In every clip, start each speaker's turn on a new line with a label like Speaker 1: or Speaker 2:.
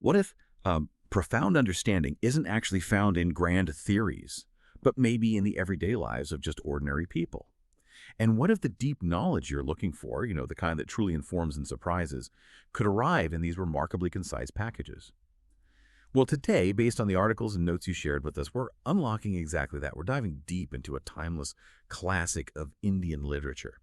Speaker 1: What if profound understanding isn't actually found in grand theories, but maybe in the everyday lives of just ordinary people? And what if the deep knowledge you're looking for, the kind that truly informs and surprises, could arrive in these remarkably concise packages? Well, today, based on the articles and notes you shared with us, we're unlocking exactly that. We're diving deep into a timeless classic of Indian literature,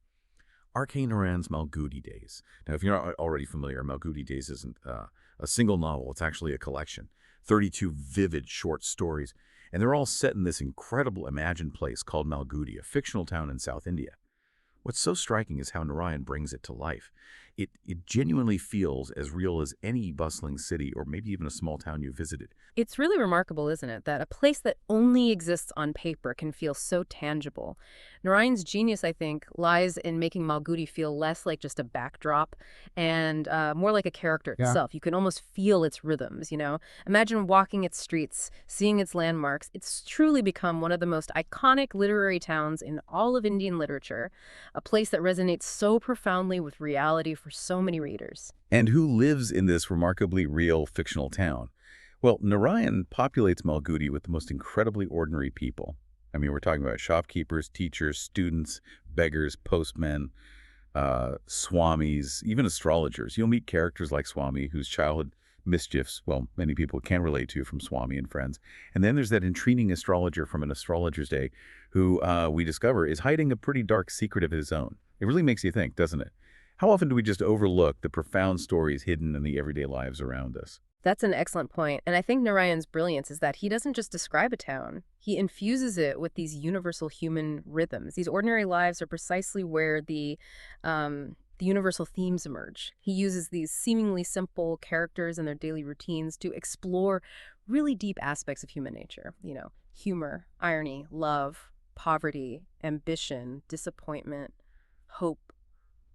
Speaker 1: Arcane Narayan's Malgudi Days. Now, if you're not already familiar, Malgudi Days isn't a single novel. It's actually a collection, 32 vivid short stories, and they're all set in this incredible imagined place called Malgudi, a fictional town in South India. What's so striking is how Narayan brings it to life. It genuinely feels as real as any bustling city or maybe even a small town you visited.
Speaker 2: It's really remarkable, isn't it, that a place that only exists on paper can feel so tangible. Narayan's genius, I think, lies in making Malgudi feel less like just a backdrop and more like a character itself. You can almost feel its rhythms. Imagine walking its streets, seeing its landmarks. It's truly become one of the most iconic literary towns in all of Indian literature, a place that resonates so profoundly with reality for so many readers.
Speaker 1: And who lives in this remarkably real fictional town? Well, Narayan populates Malgudi with the most incredibly ordinary people. I mean, we're talking about shopkeepers, teachers, students, beggars, postmen, swamis, even astrologers. You'll meet characters like Swami, whose childhood mischiefs, well, many people can relate to from Swami and friends. And then there's that intriguing astrologer from An Astrologer's Day who we discover is hiding a pretty dark secret of his own. It really makes you think, doesn't it? How often do we just overlook the profound stories hidden in the everyday lives around us?
Speaker 2: That's an excellent point. And I think Narayan's brilliance is that he doesn't just describe a town. He infuses it with these universal human rhythms. These ordinary lives are precisely where the universal themes emerge. He uses these seemingly simple characters and their daily routines to explore really deep aspects of human nature. Humor, irony, love, poverty, ambition, disappointment, hope,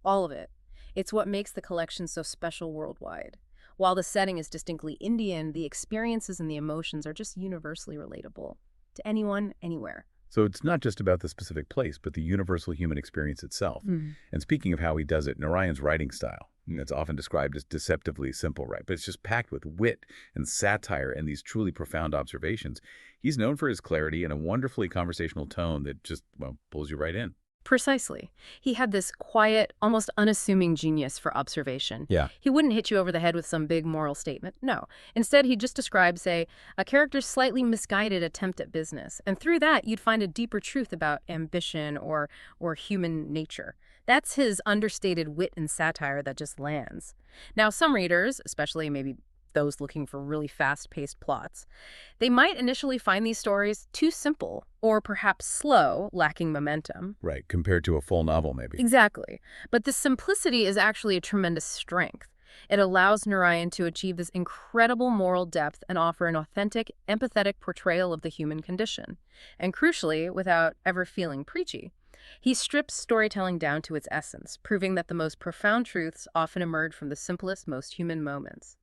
Speaker 2: all of it. It's what makes the collection so special worldwide. While the setting is distinctly Indian, the experiences and the emotions are just universally relatable to anyone, anywhere.
Speaker 1: So it's not just about the specific place, but the universal human experience itself. And speaking of how he does it, Narayan's writing style, it's often described as deceptively simple, right? But it's just packed with wit and satire and these truly profound observations. He's known for his clarity and a wonderfully conversational tone that just, pulls you right in.
Speaker 2: Precisely. He had this quiet, almost unassuming genius for observation.
Speaker 1: Yeah.
Speaker 2: He wouldn't hit you over the head with some big moral statement. No. Instead, he'd just describe, say, a character's slightly misguided attempt at business. And through that, you'd find a deeper truth about ambition or human nature. That's his understated wit and satire that just lands. Now, some readers, especially maybe those looking for really fast-paced plots, they might initially find these stories too simple or perhaps slow, lacking momentum.
Speaker 1: Right, compared to a full novel, maybe.
Speaker 2: Exactly. But the simplicity is actually a tremendous strength. It allows Narayan to achieve this incredible moral depth and offer an authentic, empathetic portrayal of the human condition. And crucially, without ever feeling preachy. He strips storytelling down to its essence, proving that the most profound truths often emerge from the simplest, most human moments.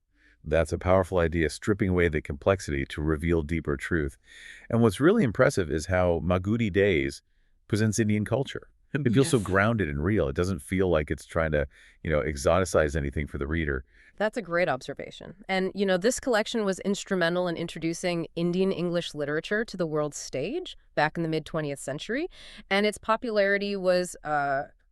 Speaker 1: That's a powerful idea, stripping away the complexity to reveal deeper truth. And what's really impressive is how Malgudi Days presents Indian culture. It feels so grounded and real. It doesn't feel like it's trying to, exoticize anything for the reader.
Speaker 2: That's a great observation. And, this collection was instrumental in introducing Indian English literature to the world stage back in the mid-20th century. And its popularity was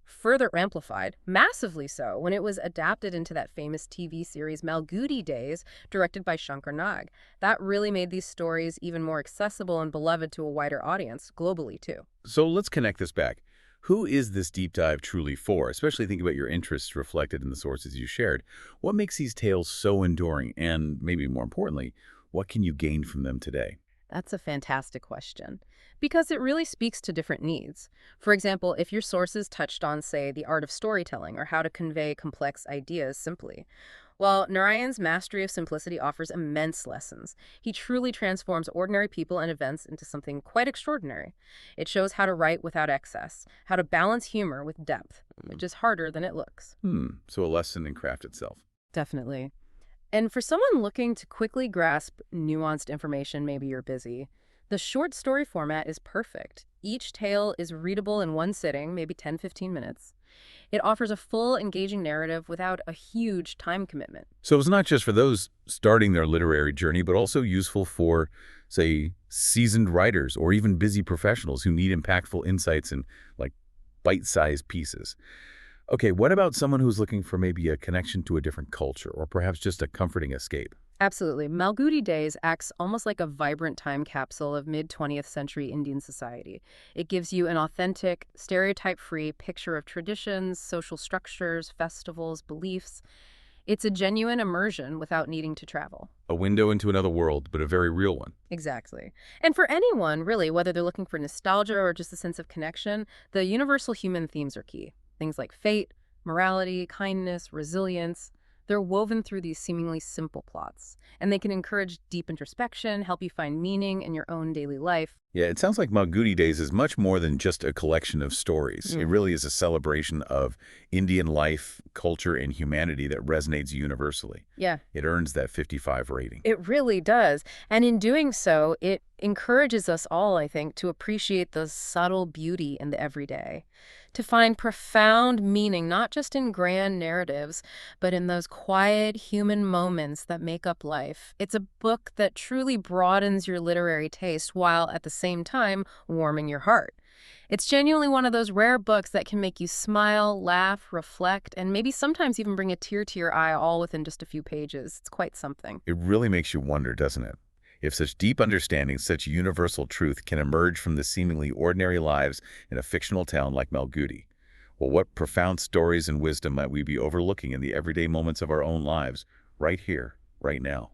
Speaker 2: further amplified, massively so, when it was adapted into that famous TV series Malgudi Days, directed by Shankar Nag. That really made these stories even more accessible and beloved to a wider audience, globally too.
Speaker 1: So let's connect this back. Who is this deep dive truly for, especially thinking about your interests reflected in the sources you shared? What makes these tales so enduring? And maybe more importantly, what can you gain from them today?
Speaker 2: That's a fantastic question, because it really speaks to different needs. For example, if your sources touched on, say, the art of storytelling or how to convey complex ideas simply, well, Narayan's mastery of simplicity offers immense lessons. He truly transforms ordinary people and events into something quite extraordinary. It shows how to write without excess, how to balance humor with depth, which is harder than it looks.
Speaker 1: So a lesson in craft itself.
Speaker 2: Definitely. And for someone looking to quickly grasp nuanced information, maybe you're busy, the short story format is perfect. Each tale is readable in one sitting, maybe 10–15 minutes. It offers a full, engaging narrative without a huge time commitment.
Speaker 1: So it's not just for those starting their literary journey, but also useful for, say, seasoned writers or even busy professionals who need impactful insights in, like, bite-sized pieces. Okay, what about someone who's looking for maybe a connection to a different culture or perhaps just a comforting escape?
Speaker 2: Absolutely. Malgudi Days acts almost like a vibrant time capsule of mid-20th century Indian society. It gives you an authentic, stereotype-free picture of traditions, social structures, festivals, beliefs. It's a genuine immersion without needing to travel.
Speaker 1: A window into another world, but a very real one.
Speaker 2: Exactly. And for anyone, really, whether they're looking for nostalgia or just a sense of connection, the universal human themes are key. Things like fate, morality, kindness, resilience. They're woven through these seemingly simple plots, and they can encourage deep introspection, help you find meaning in your own daily life.
Speaker 1: Yeah, it sounds like Malgudi Days is much more than just a collection of stories. It really is a celebration of Indian life, culture, and humanity that resonates universally.
Speaker 2: Yeah,
Speaker 1: It earns that 55 rating.
Speaker 2: it really does. And in doing so, it encourages us all, I think, to appreciate the subtle beauty in the everyday, to find profound meaning, not just in grand narratives, but in those quiet human moments that make up life. It's a book that truly broadens your literary taste while at the same time warming your heart. It's genuinely one of those rare books that can make you smile, laugh, reflect, and maybe sometimes even bring a tear to your eye all within just a few pages. It's quite something.
Speaker 1: It really makes you wonder, doesn't it? If such deep understanding, such universal truth can emerge from the seemingly ordinary lives in a fictional town like Malgudi, well, what profound stories and wisdom might we be overlooking in the everyday moments of our own lives, right here, right now?